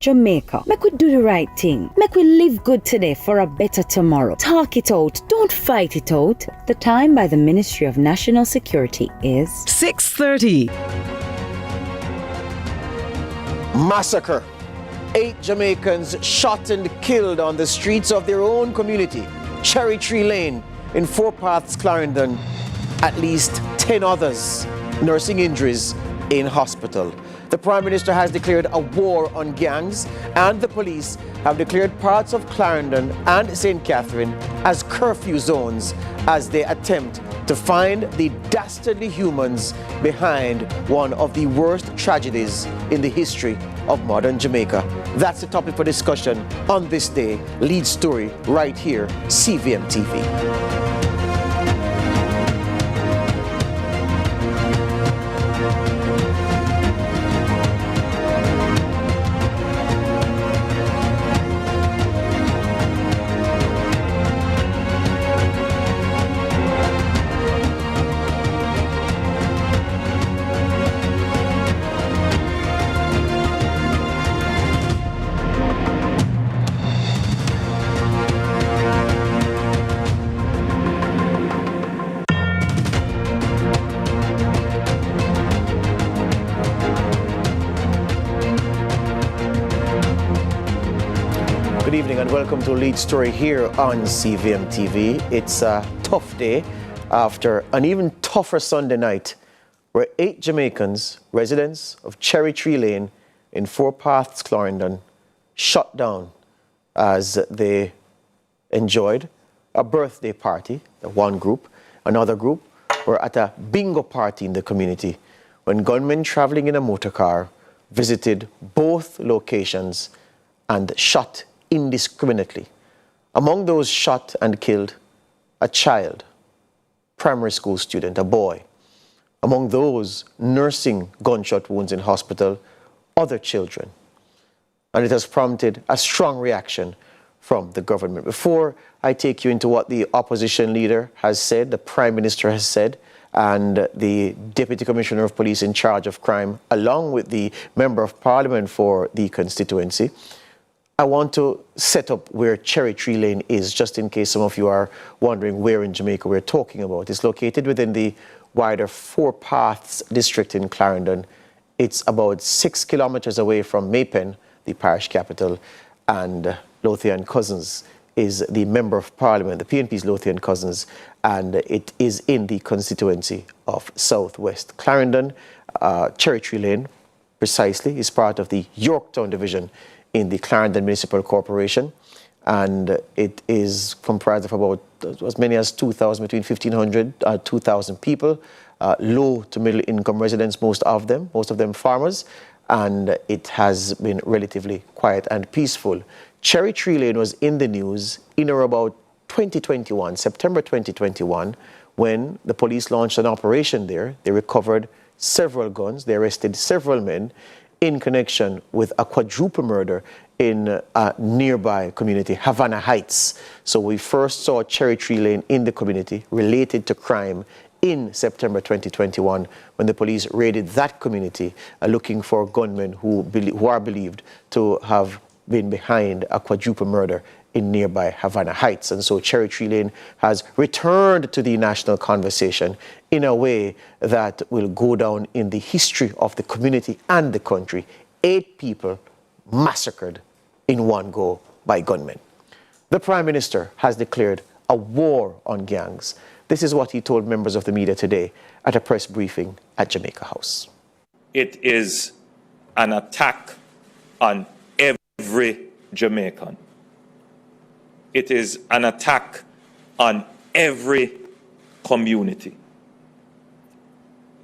Jamaica, make we do the right thing. Make we live good today for a better tomorrow. Talk it out. Don't fight it out. The time by the Ministry of National Security is 6:30. Massacre. 8 Jamaicans shot and killed on the streets of their own community, Cherry Tree Lane in Four Paths, Clarendon. At least 10 others nursing injuries in hospital. The Prime Minister has declared a war on gangs, and the police have declared parts of Clarendon and St. Catherine as curfew zones as they attempt to find the dastardly humans behind one of the worst tragedies in the history of modern Jamaica. That's the topic for discussion on this day. Lead story right here, CVM TV. Good evening and welcome to Lead Story here on CVM TV. It's a tough day after an even tougher Sunday night where 8 Jamaicans, residents of Cherry Tree Lane in Four Paths, Clarendon, shot down as they enjoyed a birthday party, one group. Another group were at a bingo party in the community when gunmen traveling in a motor car visited both locations and shot indiscriminately. Among those shot and killed, a child, primary school student, a boy. Among those nursing gunshot wounds in hospital, other children. And it has prompted a strong reaction from the government. Before I take you into what the opposition leader has said, the Prime Minister has said, and the Deputy Commissioner of Police in charge of crime, along with the Member of Parliament for the constituency, I want to set up where Cherry Tree Lane is, just in case some of you are wondering where in Jamaica we're talking about. It's located within the wider Four Paths district in Clarendon. It's about 6 kilometers away from Maypen, the parish capital, and Lothian Cousins is the Member of Parliament, the PNP's Lothian Cousins, and it is in the constituency of Southwest Clarendon. Cherry Tree Lane, precisely, is part of the Yorktown division in the Clarendon Municipal Corporation, and it is comprised of about as many as 2,000, between 1,500 and 2,000 people, low to middle income residents, most of them farmers, and it has been relatively quiet and peaceful. Cherry Tree Lane was in the news in or about 2021, September 2021, when the police launched an operation there. They recovered several guns, they arrested several men in connection with a quadruple murder in a nearby community, Havana Heights. So we first saw Cherry Tree Lane in the community related to crime in September 2021 when the police raided that community looking for gunmen who are believed to have been behind a quadruple murder in nearby Havana Heights. And so Cherry Tree Lane has returned to the national conversation in a way that will go down in the history of the community and the country. 8 people massacred in one go by gunmen. The Prime Minister has declared a war on gangs. This is what he told members of the media today at a press briefing at Jamaica House. It is an attack on every Jamaican. It is an attack on every community.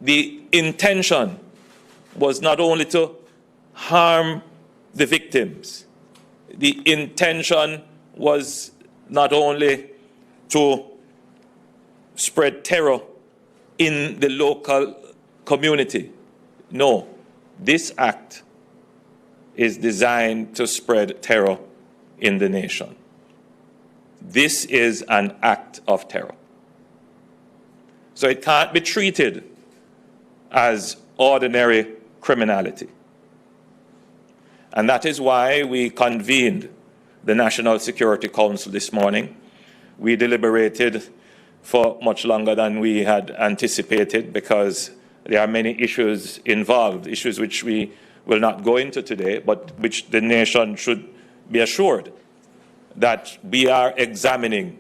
The intention was not only to harm the victims, the intention was not only to spread terror in the local community. No, this act is designed to spread terror in the nation. This is an act of terror. So it can't be treated as ordinary criminality. And that is why we convened the National Security Council this morning. We deliberated for much longer than we had anticipated because there are many issues involved, issues which we will not go into today, but which the nation should be assured that we are examining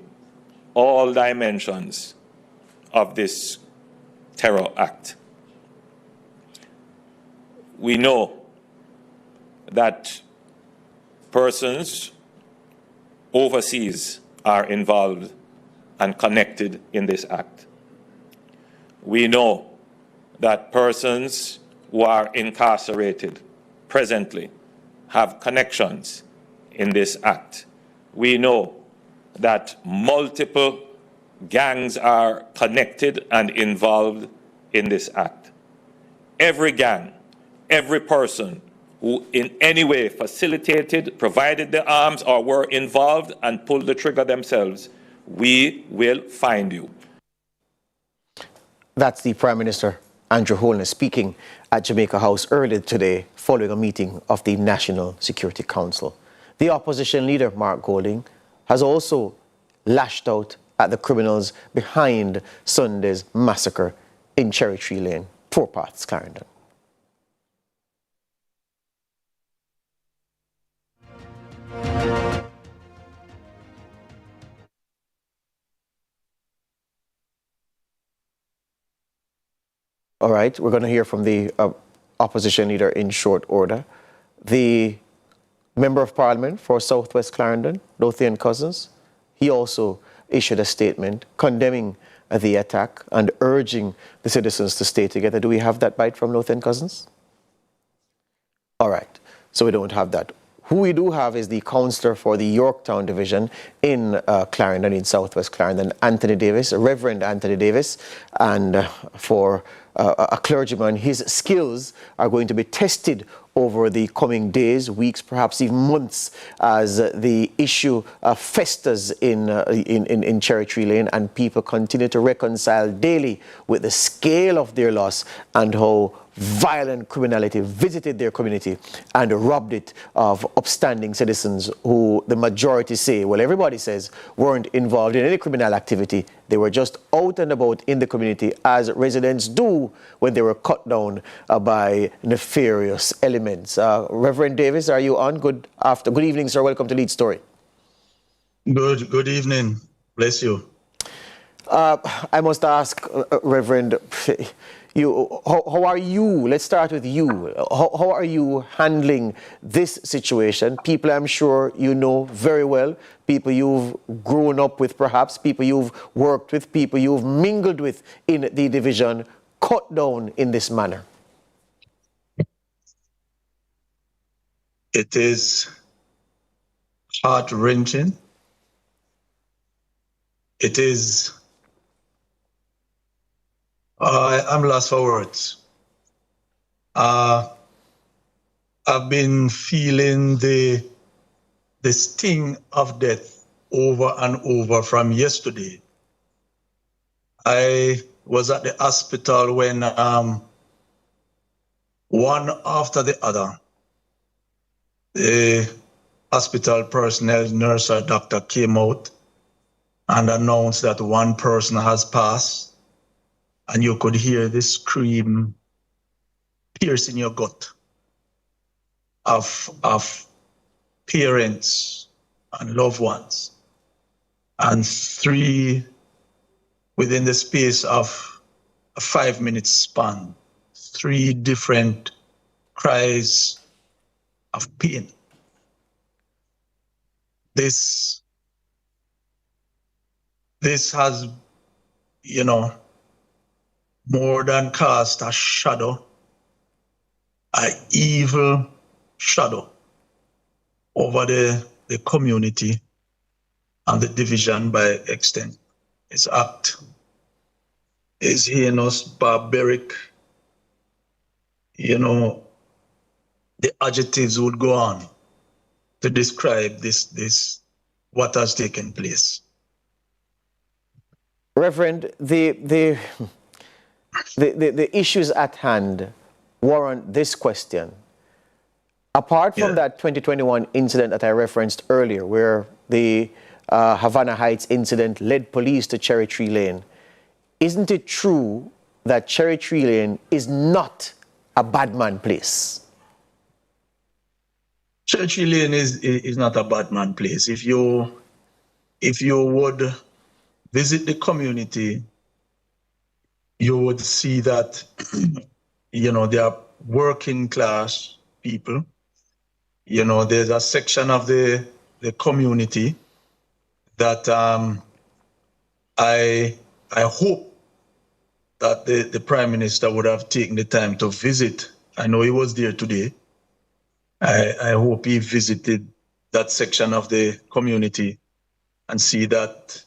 all dimensions of this terror act. We know that persons overseas are involved and connected in this act. We know that persons who are incarcerated presently have connections in this act. We know that multiple gangs are connected and involved in this act. Every gang, every person who in any way facilitated, provided the arms, or were involved and pulled the trigger themselves, we will find you. That's the Prime Minister, Andrew Holness, speaking at Jamaica House earlier today following a meeting of the National Security Council. The opposition leader, Mark Golding, has also lashed out at the criminals behind Sunday's massacre in Cherry Tree Lane, Poor Paths, Clarendon. All right, we're going to hear from the opposition leader in short order. The Member of Parliament for Southwest Clarendon, Lothian Cousins, he also issued a statement condemning the attack and urging the citizens to stay together. Do we have that bite from Lothian Cousins? All right, so we don't have that. Who we do have is the councillor for the Yorktown division in Clarendon, in Southwest Clarendon, Anthony Davis, Reverend Anthony Davis, and for a clergyman, his skills are going to be tested over the coming days, weeks, perhaps even months, as the issue festers in Cherry Tree Lane and people continue to reconcile daily with the scale of their loss and how violent criminality visited their community and robbed it of upstanding citizens who the majority say, well, everybody says, weren't involved in any criminal activity. They were just out and about in the community, as residents do when they were cut down by nefarious elements. Reverend Davis, are you on? Good evening, sir. Welcome to Lead Story. Good evening. Bless you. I must ask, Reverend, how are you? Let's start with you. How are you handling this situation? People I'm sure you know very well, people you've grown up with perhaps, people you've worked with, people you've mingled with in the division, cut down in this manner. It is heart-wrenching. It is... I'm lost for words. I've been feeling the sting of death over and over from yesterday. I was at the hospital when one after the other, the hospital personnel, nurse or doctor came out and announced that one person has passed. And you could hear the scream piercing your gut of parents and loved ones. And three, within the space of a 5-minute span, 3 different cries of pain. This has, more than cast a shadow, an evil shadow over the community and the division by extent. Its act is heinous, barbaric. The adjectives would go on to describe this what has taken place. Reverend, the issues at hand warrant this question. Apart from that 2021 incident that I referenced earlier, where the Havana Heights incident led police to Cherry Tree Lane, isn't it true that Cherry Tree Lane is not a bad man place? Cherry Tree Lane is not a bad man place. If you would visit the community, you would see that they are working class people. There's a section of the community that I hope that the Prime Minister would have taken the time to visit. I know he was there today. I hope he visited that section of the community and see that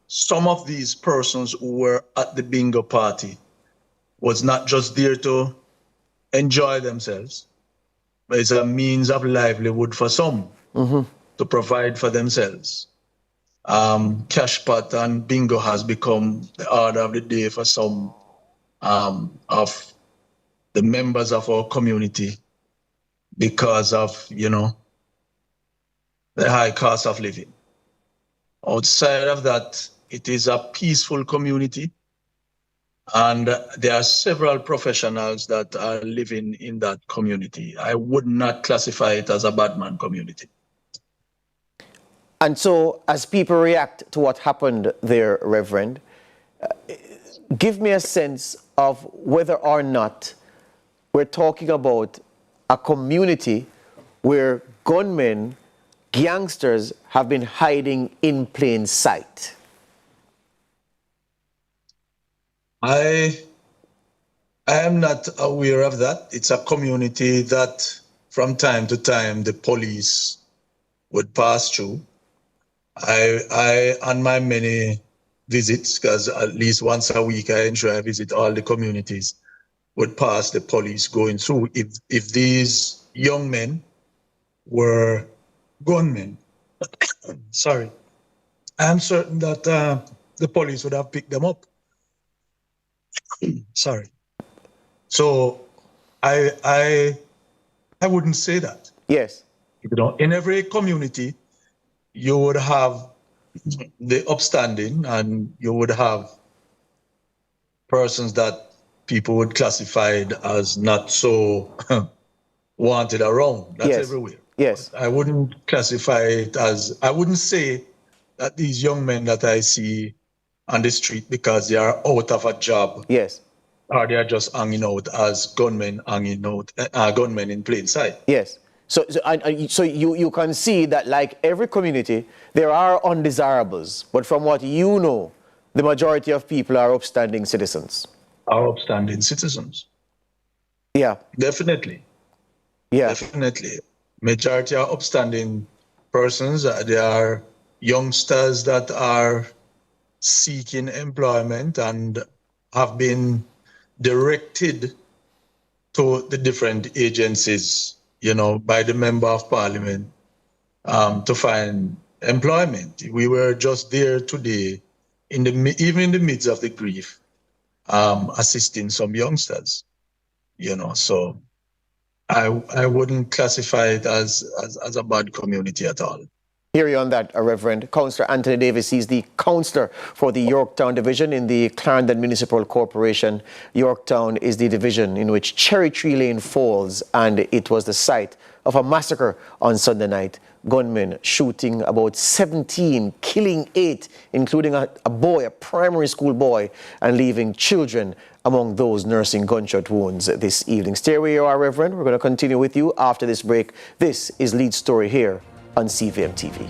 some of these persons who were at the bingo party was not just there to enjoy themselves, but it's a means of livelihood for some to provide for themselves. Cash pot and bingo has become the order of the day for some of the members of our community because of, the high cost of living. Outside of that, it is a peaceful community, and there are several professionals that are living in that community. I would not classify it as a bad man community. And so, as people react to what happened there, Reverend, give me a sense of whether or not we're talking about a community where gunmen, gangsters have been hiding in plain sight. I am not aware of that. It's a community that from time to time the police would pass through. I on my many visits, because at least once a week I ensure I visit all the communities, would pass the police going through. If these young men were gunmen, sorry, I'm certain that the police would have picked them up. Sorry. So I wouldn't say that. Yes. In every community, you would have the upstanding, and you would have persons that people would classify as not so wanted around. That's everywhere. Yes. I wouldn't classify it as, I wouldn't say that these young men that I see on the street because they are out of a job. Yes. Or they are just hanging out as gunmen hanging out, gunmen in plain sight. Yes. So you can see that, like every community, there are undesirables. But from what you know, the majority of people are upstanding citizens. Are upstanding citizens. Yeah. Definitely. Yeah. Definitely. Majority are upstanding persons. They are youngsters that are seeking employment and have been directed to the different agencies, by the Member of Parliament to find employment. We were just there today, even in the midst of the grief, assisting some youngsters, so I wouldn't classify it as a bad community at all. Hear you on that, Reverend. Councillor Anthony Davis, he's the councillor for the Yorktown division in the Clarendon Municipal Corporation. Yorktown is the division in which Cherry Tree Lane falls, and it was the site of a massacre on Sunday night. Gunmen shooting about 17, killing 8, including a boy, a primary school boy, and leaving children among those nursing gunshot wounds this evening. Stay where you are, Reverend. We're going to continue with you after this break. This is Lead Story here on CVM TV.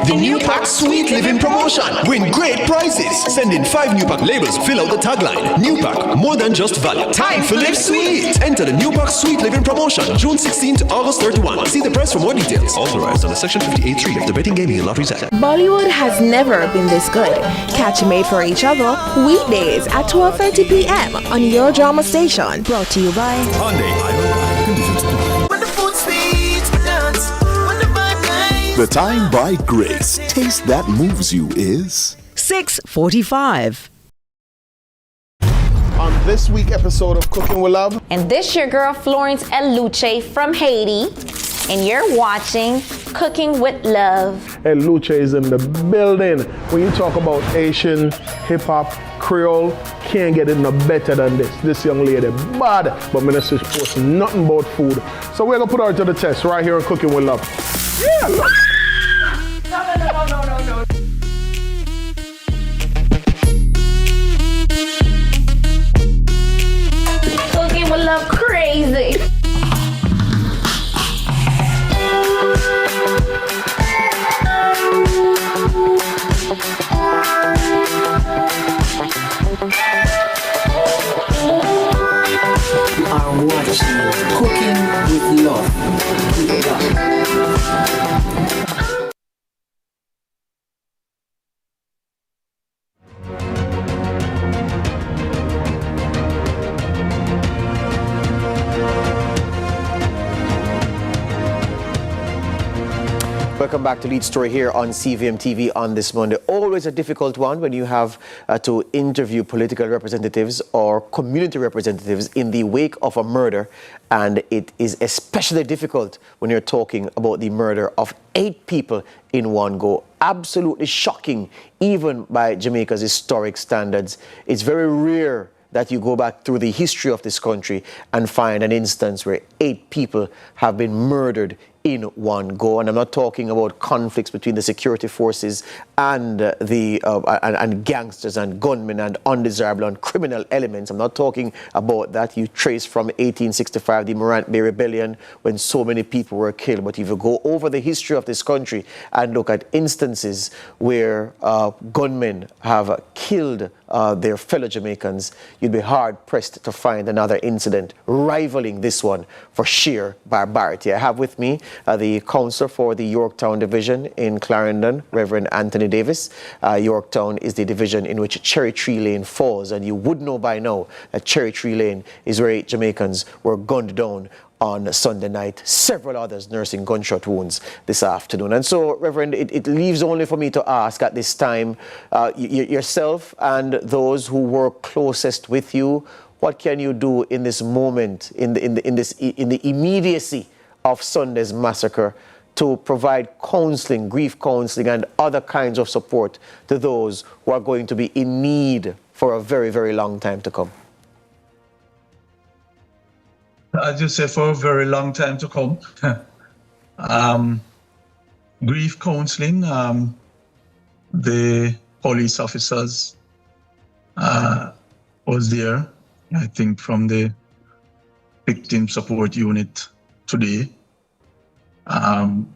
The new pack Sweet Living promotion. Win great prizes. Send in 5 new pack labels. Fill out the tagline. New pack, more than just value. Time for live sweet. Enter the new pack Sweet Living promotion. June 16 to August 31. See the price for more details. Authorized under Section 58.3 of the Betting, Gaming and Lotteries Act. Bollywood has never been this good. Catch Made for Each Other weekdays at 12:30 p.m. on your drama station. Brought to you by Hyundai, I conditions apply. When the food sweet, we dance. When the vibe nice. The time by Grace. Taste that moves you is 6:45. On this week episode of Cooking with Love. And this your girl Florence Eluche from Haiti. And you're watching Cooking with Love. Eluche is in the building. When you talk about Asian, hip-hop, Creole, can't get it no better than this. This young lady, bad, but minister posts nothing about food. So we're gonna put her to the test right here on Cooking with Love. Yeah. No. Cooking with Love crazy. You are watching Cooking with Love. Welcome back to Lead Story here on CVM TV on this Monday. Always a difficult one when you have to interview political representatives or community representatives in the wake of a murder. And it is especially difficult when you're talking about the murder of 8 people in one go. Absolutely shocking, even by Jamaica's historic standards. It's very rare that you go back through the history of this country and find an instance where 8 people have been murdered in one go. And I'm not talking about conflicts between the security forces and and gangsters and gunmen and undesirable and criminal elements. I'm not talking about that. You trace from 1865, the Morant Bay Rebellion, when so many people were killed. But if you go over the history of this country and look at instances where gunmen have killed their fellow Jamaicans, you'd be hard-pressed to find another incident rivaling this one for sheer barbarity. I have with me the counsellor for the Yorktown Division in Clarendon, Reverend Anthony Davis. Yorktown is the division in which Cherry Tree Lane falls, and you would know by now that Cherry Tree Lane is where 8 Jamaicans were gunned down on Sunday night, several others nursing gunshot wounds this afternoon. And so, Reverend, it leaves only for me to ask at this time, yourself and those who were closest with you, what can you do in this moment, in the immediacy of Sunday's massacre, to provide counseling, grief counseling, and other kinds of support to those who are going to be in need for a very, very long time to come? As you say, for a very long time to come. Grief counseling, the police officers was there, I think, from the victim support unit today.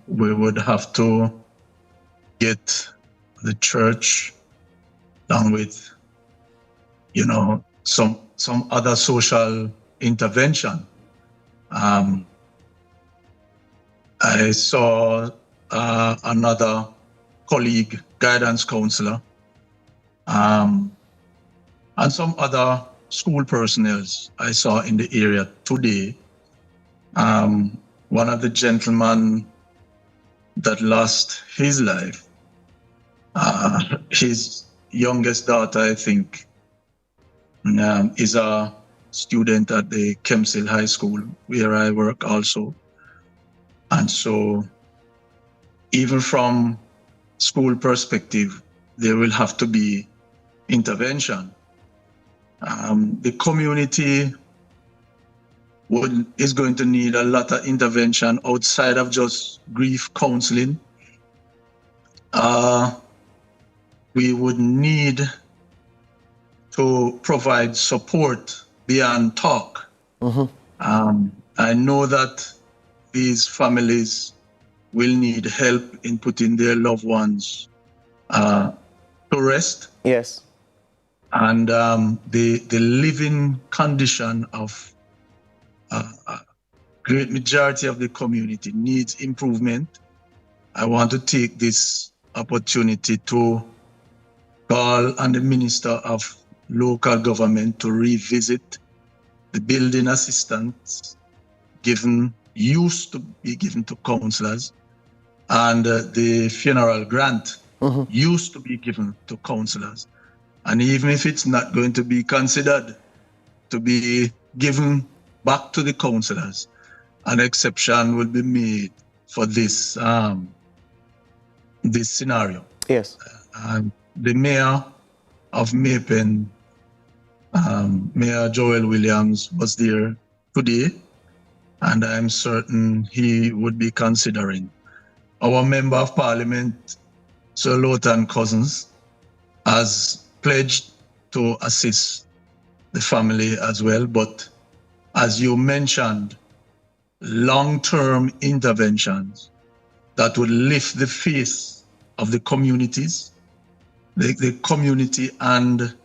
We would have to get the church along with, some other social intervention. I saw another colleague, guidance counselor, and some other school personnel I saw in the area today. One of the gentlemen that lost his life, his youngest daughter, I think, is a student at the Kempsey High School, where I work also. And so, even from school perspective, there will have to be intervention. The community is going to need a lot of intervention outside of just grief counseling. We would need to provide support beyond talk. I know that these families will need help in putting their loved ones to rest. Yes. And the living condition of a great majority of the community needs improvement. I want to take this opportunity to call on the Minister of Local Government to revisit the building assistance used to be given to councillors, and the funeral grant used to be given to councillors. And even if it's not going to be considered to be given back to the councillors, an exception will be made for this this scenario. Yes. The mayor of Maypen, Mayor Joel Williams, was there today, and I'm certain he would be considering. Our Member of Parliament, Sir Lowton Cousins, has pledged to assist the family as well. But as you mentioned, long-term interventions that would lift the face of the communities, the community and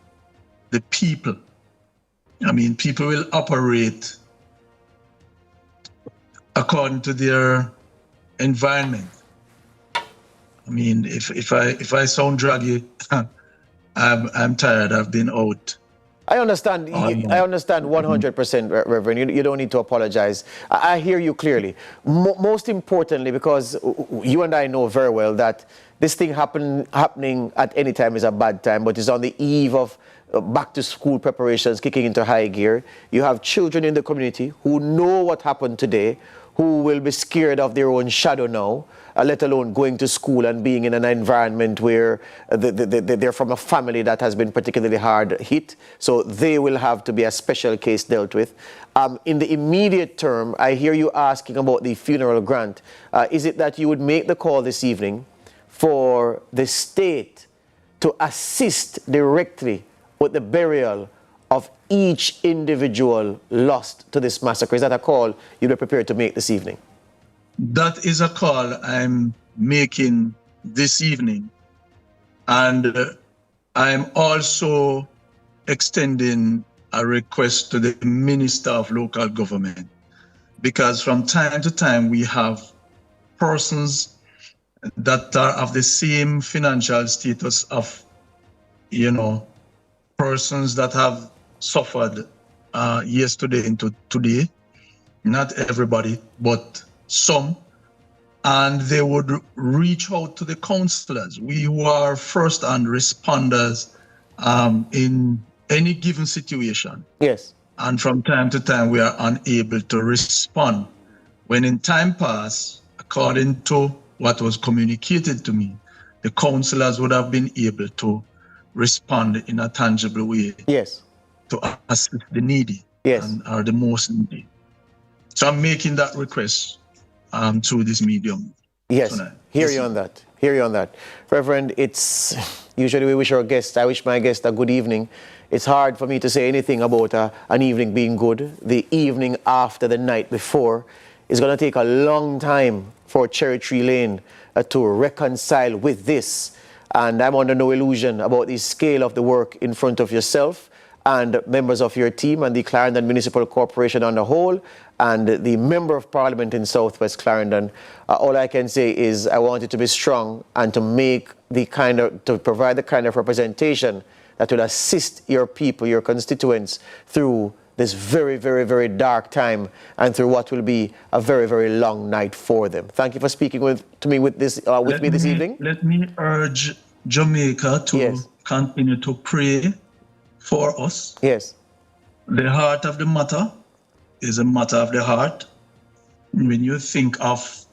the people. I mean, people will operate according to their environment. I mean, if I sound draggy, I'm tired. I've been out. I understand. I understand 100%, Reverend. You don't need to apologize. I hear you clearly. Most importantly, because you and I know very well that this thing happening at any time is a bad time, but it's on the eve of back to school preparations kicking into high gear. You have children in the community who know what happened today, who will be scared of their own shadow now, let alone going to school and being in an environment where they're from a family that has been particularly hard hit. So they will have to be a special case dealt with. In the immediate term, I hear you asking about the funeral grant. Is it that you would make the call this evening for the state to assist directly with the burial of each individual lost to this massacre? Is that a call you'd be prepared to make this evening? That is a call I'm making this evening. And I'm also extending a request to the Minister of Local Government, because from time to time we have persons that are of the same financial status of, persons that have suffered yesterday into today. Not everybody, but some. And they would reach out to the councillors. We who are first-hand responders in any given situation. Yes. And from time to time, we are unable to respond. When in time past, according to what was communicated to me, the councillors would have been able to respond in a tangible way. Yes. To assist the needy. Yes. Or the most needy. So I'm making that request through this medium. Yes, tonight. Hear you on that. Reverend, it's usually we wish our guests, I wish my guests a good evening. It's hard for me to say anything about an evening being good. The evening after the night before is going to take a long time for Cherry Tree Lane to reconcile with this. And I'm under no illusion about the scale of the work in front of yourself and members of your team and the Clarendon Municipal Corporation on the whole, and the Member of Parliament in Southwest Clarendon. All I can say is I want you to be strong and to make to provide the kind of representation that will assist your people, your constituents, through this very, very, very dark time and through what will be a very, very long night for them. Thank you for speaking with me this evening. Let me urge Jamaica to continue to pray for us. Yes. The heart of the matter is a matter of the heart. When you think of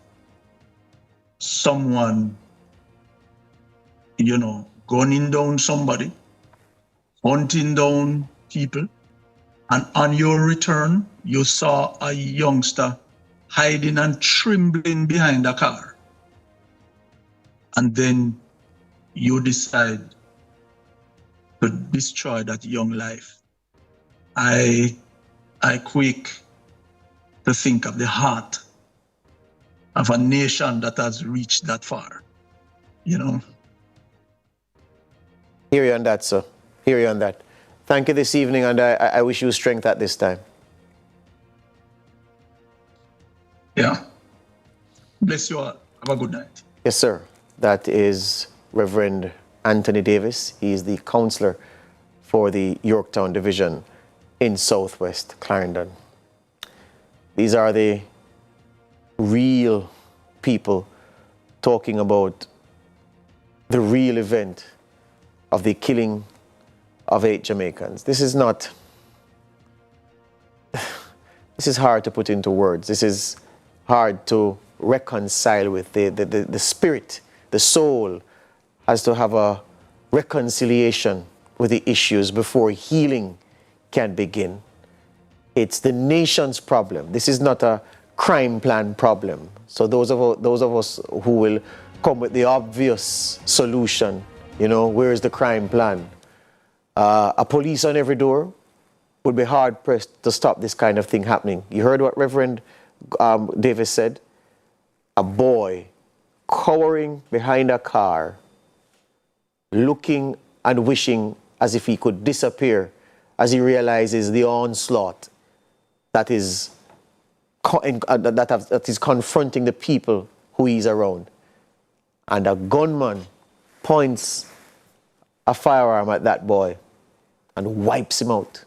someone, gunning down somebody, hunting down people, and on your return, you saw a youngster hiding and trembling behind a car. And then you decide to destroy that young life. I quake to think of the heart of a nation that has reached that far, you know. Hear you on that, sir. Hear you on that. Thank you this evening, and I wish you strength at this time. Yeah. Bless you all. Have a good night. Yes, sir. That is Reverend Anthony Davis. He is the counselor for the Yorktown Division in Southwest Clarendon. These are the real people talking about the real event of the killing of 8 Jamaicans. This is not, this is hard to put into words. This is hard to reconcile with. The spirit, the soul has to have a reconciliation with the issues before healing can begin. It's the nation's problem. This is not a crime plan problem. So those of us who will come with the obvious solution, you know, where's the crime plan? A police on every door would be hard-pressed to stop this kind of thing happening. You heard what Reverend Davis said? A boy cowering behind a car, looking and wishing as if he could disappear as he realizes the onslaught that is confronting the people who he's around. And a gunman points a firearm at that boy and wipes him out.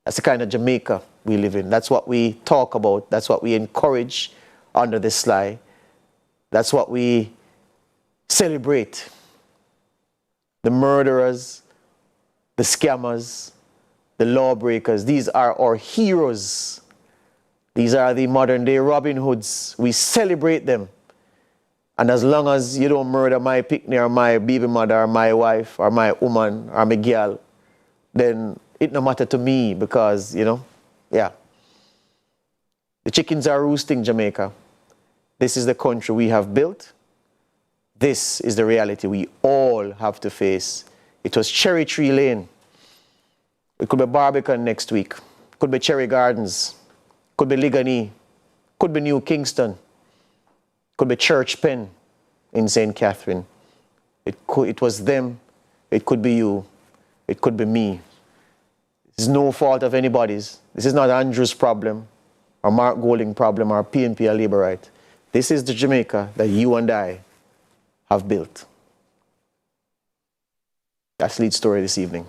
That's the kind of Jamaica we live in. That's what we talk about. That's what we encourage under the sly. That's what we celebrate. The murderers, the scammers, the lawbreakers, these are our heroes. These are the modern day Robin Hoods. We celebrate them. And as long as you don't murder my picnic or my baby mother or my wife or my woman or my girl, then it no matter to me because, you know, yeah. The chickens are roosting, Jamaica. This is the country we have built. This is the reality we all have to face. It was Cherry Tree Lane. It could be Barbican next week. Could be Cherry Gardens. Could be Ligani. Could be New Kingston. Could be Church Pen in St. Catherine. It was them. It could be you. It could be me. It's no fault of anybody's. This is not Andrew's problem, or Mark Golding problem, or PNP or Labour Right. This is the Jamaica that you and I have built. That's the lead story this evening.